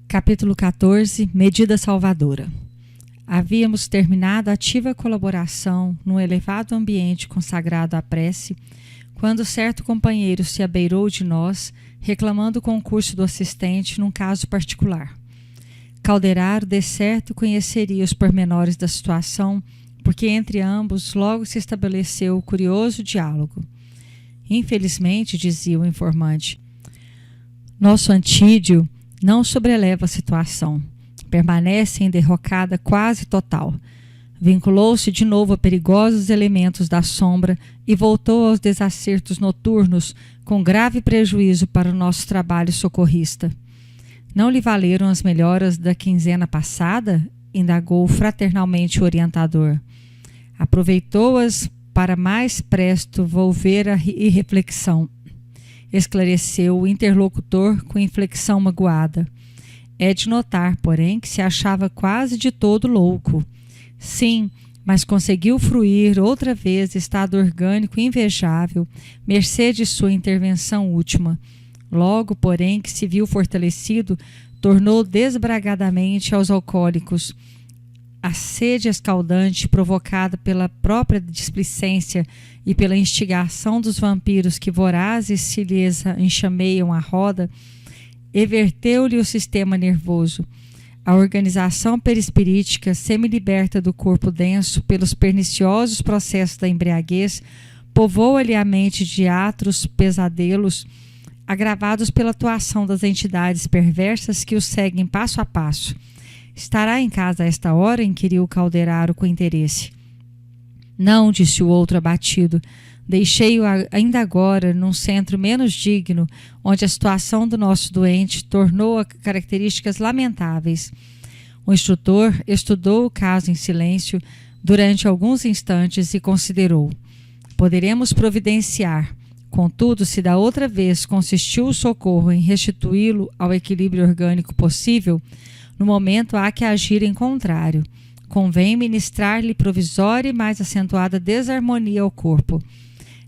Capítulo 14. Medida salvadora. Havíamos terminado a ativa colaboração num elevado ambiente consagrado à prece, quando certo companheiro se abeirou de nós, reclamando o concurso do assistente num caso particular. Calderaro, de certo, conheceria os pormenores da situação, porque entre ambos logo se estabeleceu o curioso diálogo. Infelizmente, dizia o informante, nosso Antídio não sobreleva a situação. Permanece em derrocada quase total. Vinculou-se de novo a perigosos elementos da sombra e voltou aos desacertos noturnos com grave prejuízo para o nosso trabalho socorrista. Não lhe valeram as melhoras da quinzena passada? Indagou fraternalmente o orientador. Aproveitou-as para mais presto volver a reflexão. Esclareceu o interlocutor com inflexão magoada. É de notar, porém, que se achava quase de todo louco. Sim, mas conseguiu fruir outra vez estado orgânico invejável, mercê de sua intervenção última. Logo, porém, que se viu fortalecido, tornou desbragadamente aos alcoólicos. A sede escaldante, provocada pela própria displicência e pela instigação dos vampiros que vorazes se lhes enxameiam à roda, everteu-lhe o sistema nervoso. A organização perispirítica, semi-liberta do corpo denso pelos perniciosos processos da embriaguez, povoa-lhe a mente de atros pesadelos, agravados pela atuação das entidades perversas que o seguem passo a passo. Estará em casa a esta hora? Inquiriu Calderaro com interesse. Não, disse o outro abatido. Deixei-o ainda agora num centro menos digno, onde a situação do nosso doente tornou a características lamentáveis. O instrutor estudou o caso em silêncio durante alguns instantes e considerou. Poderemos providenciar. Contudo, se da outra vez consistiu o socorro em restituí-lo ao equilíbrio orgânico possível, no momento há que agir em contrário. Convém ministrar-lhe provisória e mais acentuada desarmonia ao corpo.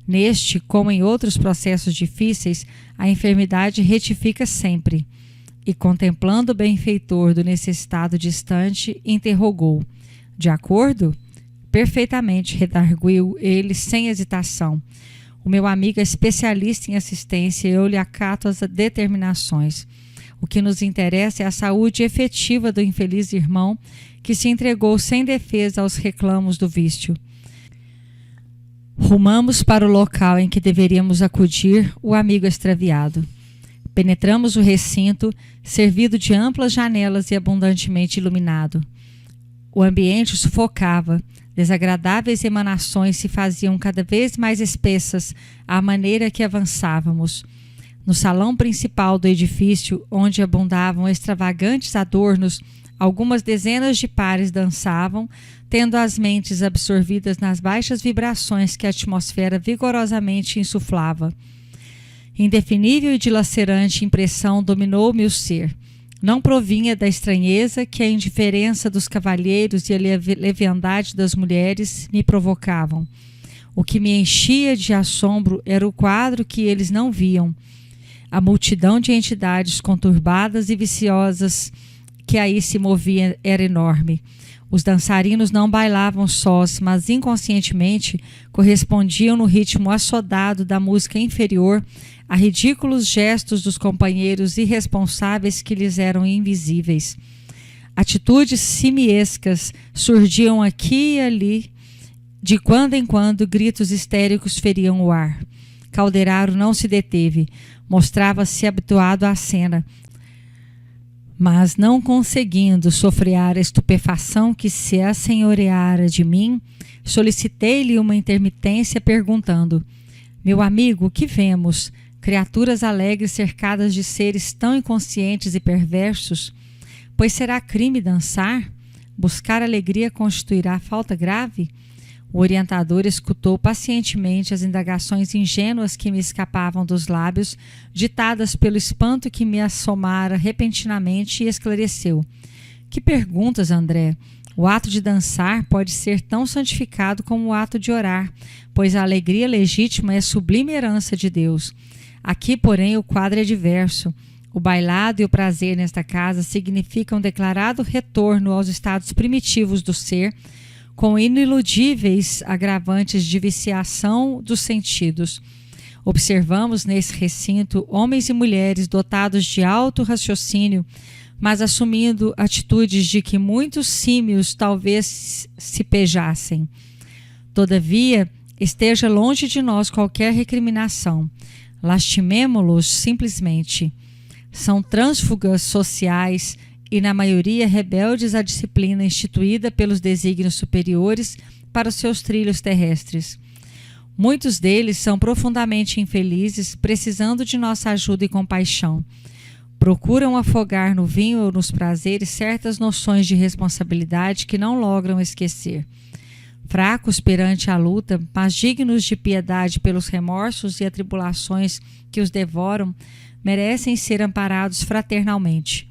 Neste, como em outros processos difíceis, a enfermidade retifica sempre. E, contemplando o benfeitor do necessitado distante, interrogou. De acordo? Perfeitamente, redarguiu ele sem hesitação. O meu amigo é especialista em assistência e eu lhe acato as determinações. O que nos interessa é a saúde efetiva do infeliz irmão que se entregou sem defesa aos reclamos do vício. Rumamos para o local em que deveríamos acudir o amigo extraviado. Penetramos o recinto, servido de amplas janelas e abundantemente iluminado. O ambiente sufocava, desagradáveis emanações se faziam cada vez mais espessas à maneira que avançávamos. No salão principal do edifício, onde abundavam extravagantes adornos, algumas dezenas de pares dançavam, tendo as mentes absorvidas nas baixas vibrações que a atmosfera vigorosamente insuflava. Indefinível e dilacerante impressão dominou-me o ser. Não provinha da estranheza que a indiferença dos cavalheiros e a leviandade das mulheres me provocavam. O que me enchia de assombro era o quadro que eles não viam. A multidão de entidades conturbadas e viciosas que aí se movia era enorme. Os dançarinos não bailavam sós, mas inconscientemente correspondiam no ritmo assodado da música inferior a ridículos gestos dos companheiros irresponsáveis que lhes eram invisíveis. Atitudes simiescas surgiam aqui e ali. De quando em quando, gritos histéricos feriam o ar. Calderaro não se deteve. Mostrava-se habituado à cena, mas não conseguindo sofrear a estupefação que se assenhoreara de mim, solicitei-lhe uma intermitência perguntando: meu amigo, o que vemos? Criaturas alegres cercadas de seres tão inconscientes e perversos? Pois será crime dançar? Buscar alegria constituirá falta grave? O orientador escutou pacientemente as indagações ingênuas que me escapavam dos lábios, ditadas pelo espanto que me assomara repentinamente, e esclareceu. Que perguntas, André? O ato de dançar pode ser tão santificado como o ato de orar, pois a alegria legítima é a sublime herança de Deus. Aqui, porém, o quadro é diverso. O bailado e o prazer nesta casa significam um declarado retorno aos estados primitivos do ser, com iniludíveis agravantes de viciação dos sentidos. Observamos nesse recinto homens e mulheres dotados de alto raciocínio, mas assumindo atitudes de que muitos símios talvez se pejassem. Todavia, esteja longe de nós qualquer recriminação. Lastimemo-los simplesmente. São trânsfugas sociais e, na maioria, rebeldes à disciplina instituída pelos desígnios superiores para os seus trilhos terrestres. Muitos deles são profundamente infelizes, precisando de nossa ajuda e compaixão. Procuram afogar no vinho ou nos prazeres certas noções de responsabilidade que não logram esquecer. Fracos perante a luta, mas dignos de piedade pelos remorsos e atribulações que os devoram, merecem ser amparados fraternalmente.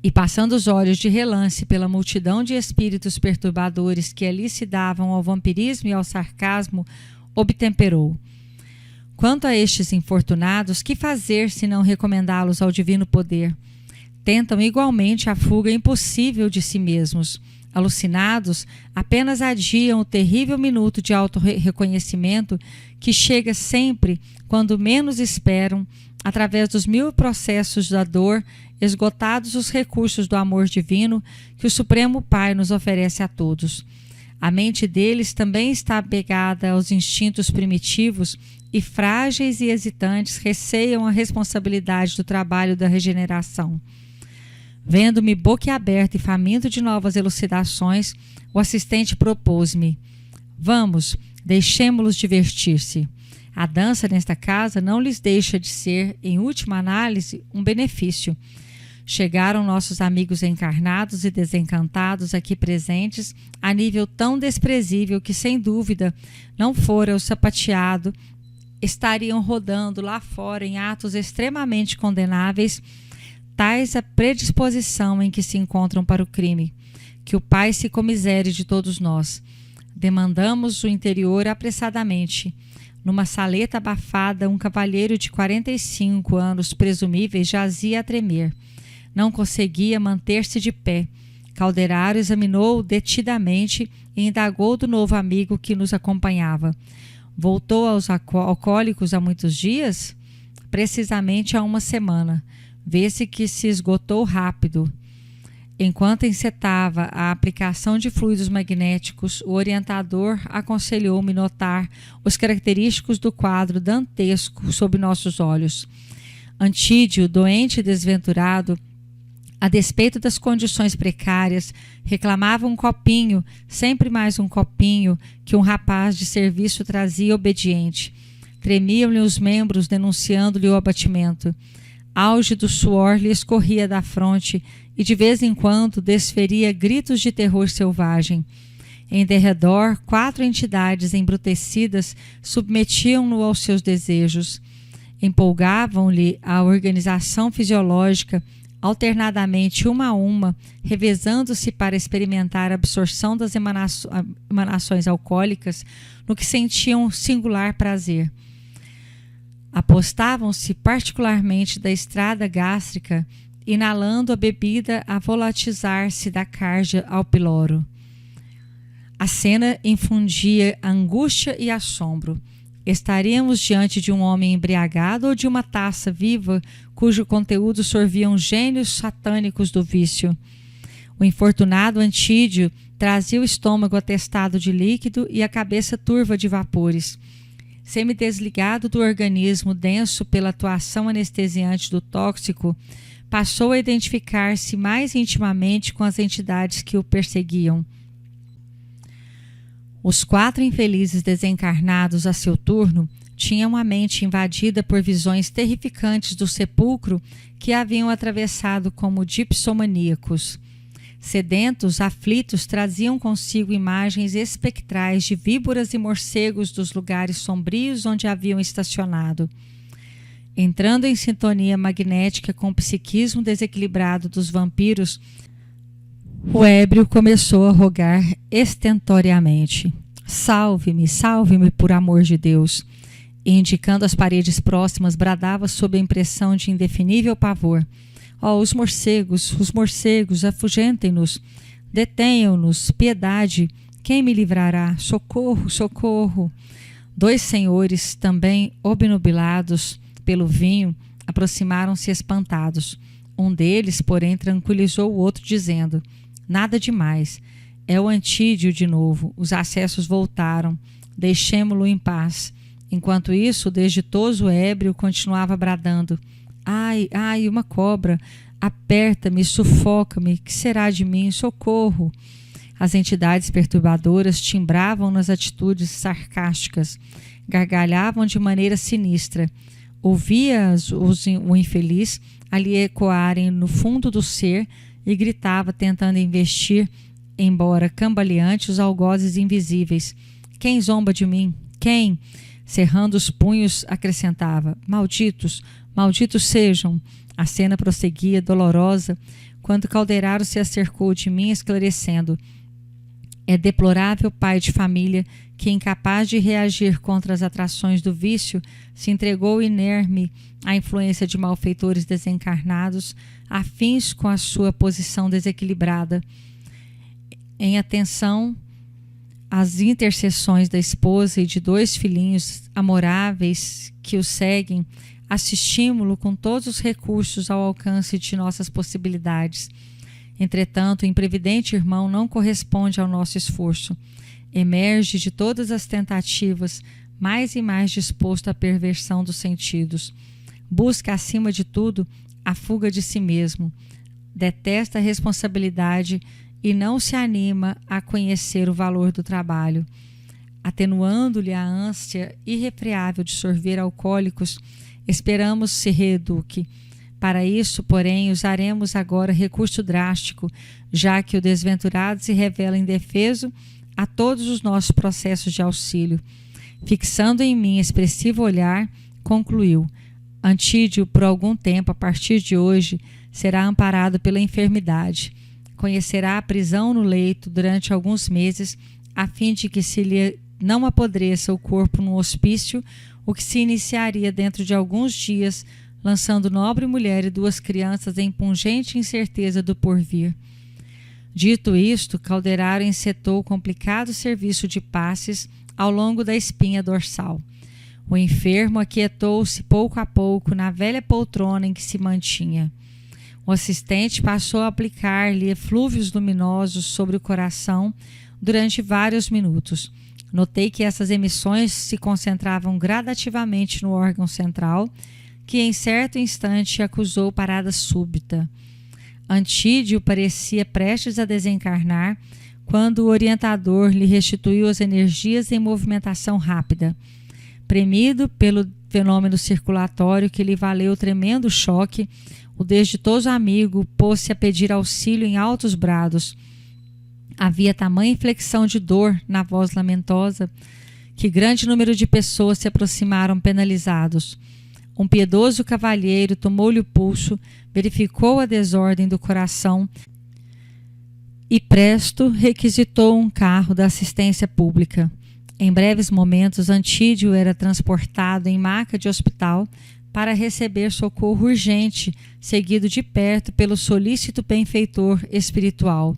E passando os olhos de relance pela multidão de espíritos perturbadores que ali se davam ao vampirismo e ao sarcasmo, obtemperou: quanto a estes infortunados, que fazer se não recomendá-los ao divino poder? Tentam igualmente a fuga impossível de si mesmos. Alucinados, apenas adiam o terrível minuto de auto-reconhecimento que chega sempre, quando menos esperam, através dos 1000 processos da dor, esgotados os recursos do amor divino que o Supremo Pai nos oferece a todos. A mente deles também está apegada aos instintos primitivos e, frágeis e hesitantes, receiam a responsabilidade do trabalho da regeneração. Vendo-me boquiaberto e faminto de novas elucidações, o assistente propôs-me: vamos, deixemo-los divertir-se. A dança nesta casa não lhes deixa de ser, em última análise, um benefício. Chegaram nossos amigos encarnados e desencantados aqui presentes a nível tão desprezível que, sem dúvida, não fora o sapateado, estariam rodando lá fora em atos extremamente condenáveis, tais a predisposição em que se encontram para o crime. Que o Pai se comisere de todos nós. Demandamos o interior apressadamente. Numa saleta abafada, um cavalheiro de 45 anos presumíveis jazia a tremer. Não conseguia manter-se de pé. Calderaro examinou-o detidamente e indagou do novo amigo que nos acompanhava: voltou aos alcoólicos há muitos dias? Precisamente há uma semana. Vê-se que se esgotou rápido. Enquanto encetava a aplicação de fluidos magnéticos, o orientador aconselhou-me notar os característicos do quadro dantesco sob nossos olhos. Antídio, doente e desventurado, a despeito das condições precárias, reclamava um copinho, sempre mais um copinho, que um rapaz de serviço trazia obediente. Tremiam-lhe os membros, denunciando-lhe o abatimento. Auge do suor lhe escorria da fronte e de vez em quando desferia gritos de terror selvagem. Em derredor, 4 entidades embrutecidas submetiam-no aos seus desejos. Empolgavam-lhe a organização fisiológica, alternadamente uma a uma, revezando-se para experimentar a absorção das emanações alcoólicas, no que sentiam singular prazer. Apostavam-se particularmente da estrada gástrica, inalando a bebida a volatizar-se da cardia ao piloro. A cena infundia angústia e assombro. Estaríamos diante de um homem embriagado ou de uma taça viva cujo conteúdo sorviam gênios satânicos do vício? O infortunado Antídio trazia o estômago atestado de líquido e a cabeça turva de vapores. Semidesligado do organismo denso pela atuação anestesiante do tóxico, passou a identificar-se mais intimamente com as entidades que o perseguiam. Os 4 infelizes desencarnados a seu turno tinham a mente invadida por visões terrificantes do sepulcro que haviam atravessado como dipsomaníacos. Sedentos, aflitos, traziam consigo imagens espectrais de víboras e morcegos dos lugares sombrios onde haviam estacionado. Entrando em sintonia magnética com o psiquismo desequilibrado dos vampiros, o ébrio começou a rogar estentoriamente: salve-me, salve-me por amor de Deus! e, indicando as paredes próximas, bradava sob a impressão de indefinível pavor: ó, os morcegos, afugentem-nos, detenham-nos, piedade, quem me livrará? Socorro, socorro! 2 senhores, também obnubilados pelo vinho, aproximaram-se espantados. Um deles, porém, tranquilizou o outro, dizendo: nada demais, é o Antídio de novo, os acessos voltaram, deixemo-lo em paz. Enquanto isso, o desditoso ébrio continuava bradando: ai, ai, uma cobra, aperta-me, sufoca-me, que será de mim? Socorro! As entidades perturbadoras timbravam nas atitudes sarcásticas, gargalhavam de maneira sinistra. Ouvia-as o infeliz ali ecoarem no fundo do ser e gritava, tentando investir, embora cambaleante, os algozes invisíveis: quem zomba de mim? Quem? Cerrando os punhos, acrescentava: malditos, malditos sejam. A cena prosseguia, dolorosa, quando Calderaro se acercou de mim, esclarecendo: é deplorável pai de família que, incapaz de reagir contra as atrações do vício, se entregou inerme à influência de malfeitores desencarnados, afins com a sua posição desequilibrada. Em atenção às intercessões da esposa e de 2 filhinhos amoráveis que o seguem, assistimos-lo com todos os recursos ao alcance de nossas possibilidades. Entretanto, o imprevidente irmão não corresponde ao nosso esforço. Emerge de todas as tentativas, mais e mais disposto à perversão dos sentidos. Busca, acima de tudo, a fuga de si mesmo. Detesta a responsabilidade e não se anima a conhecer o valor do trabalho. Atenuando-lhe a ânsia irrefreável de sorver alcoólicos, esperamos se reeduque. Para isso, porém, usaremos agora recurso drástico, já que o desventurado se revela indefeso a todos os nossos processos de auxílio. Fixando em mim expressivo olhar, concluiu: Antídio, por algum tempo, a partir de hoje, será amparado pela enfermidade. Conhecerá a prisão no leito durante alguns meses, a fim de que se lhe não apodreça o corpo no hospício, o que se iniciaria dentro de alguns dias, lançando nobre mulher e 2 crianças em pungente incerteza do porvir. Dito isto, Calderaro encetou o complicado serviço de passes ao longo da espinha dorsal. O enfermo aquietou-se pouco a pouco na velha poltrona em que se mantinha. O assistente passou a aplicar-lhe eflúvios luminosos sobre o coração durante vários minutos. Notei que essas emissões se concentravam gradativamente no órgão central, que em certo instante acusou parada súbita. Antídio parecia prestes a desencarnar quando o orientador lhe restituiu as energias em movimentação rápida. Premido pelo fenômeno circulatório que lhe valeu tremendo choque, o desditoso amigo pôs-se a pedir auxílio em altos brados. Havia tamanha inflexão de dor na voz lamentosa que grande número de pessoas se aproximaram penalizados. Um piedoso cavalheiro tomou-lhe o pulso, verificou a desordem do coração e presto requisitou um carro da assistência pública. Em breves momentos, Antídio era transportado em maca de hospital para receber socorro urgente, seguido de perto pelo solícito benfeitor espiritual.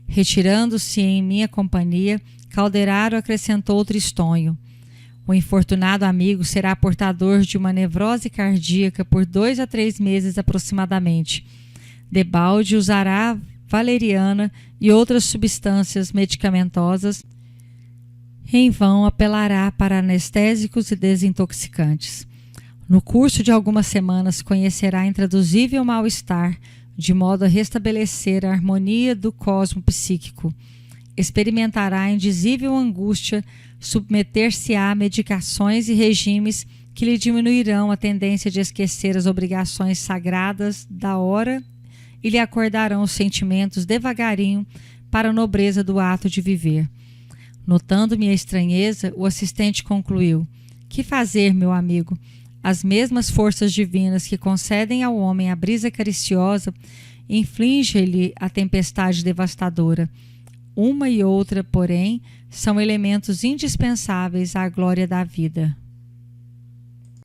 Retirando-se em minha companhia, Calderaro acrescentou tristonho: o infortunado amigo será portador de uma nevrose cardíaca por 2 a 3 meses aproximadamente. Debalde usará valeriana e outras substâncias medicamentosas. Em vão apelará para anestésicos e desintoxicantes. No curso de algumas semanas conhecerá intraduzível mal-estar, de modo a restabelecer a harmonia do cosmo psíquico. Experimentará indizível angústia, submeter-se-á a medicações e regimes que lhe diminuirão a tendência de esquecer as obrigações sagradas da hora e lhe acordarão os sentimentos devagarinho para a nobreza do ato de viver. Notando minha estranheza, o assistente concluiu: que fazer, meu amigo? As mesmas forças divinas que concedem ao homem a brisa cariciosa infligem-lhe a tempestade devastadora. Uma e outra, porém, são elementos indispensáveis à glória da vida.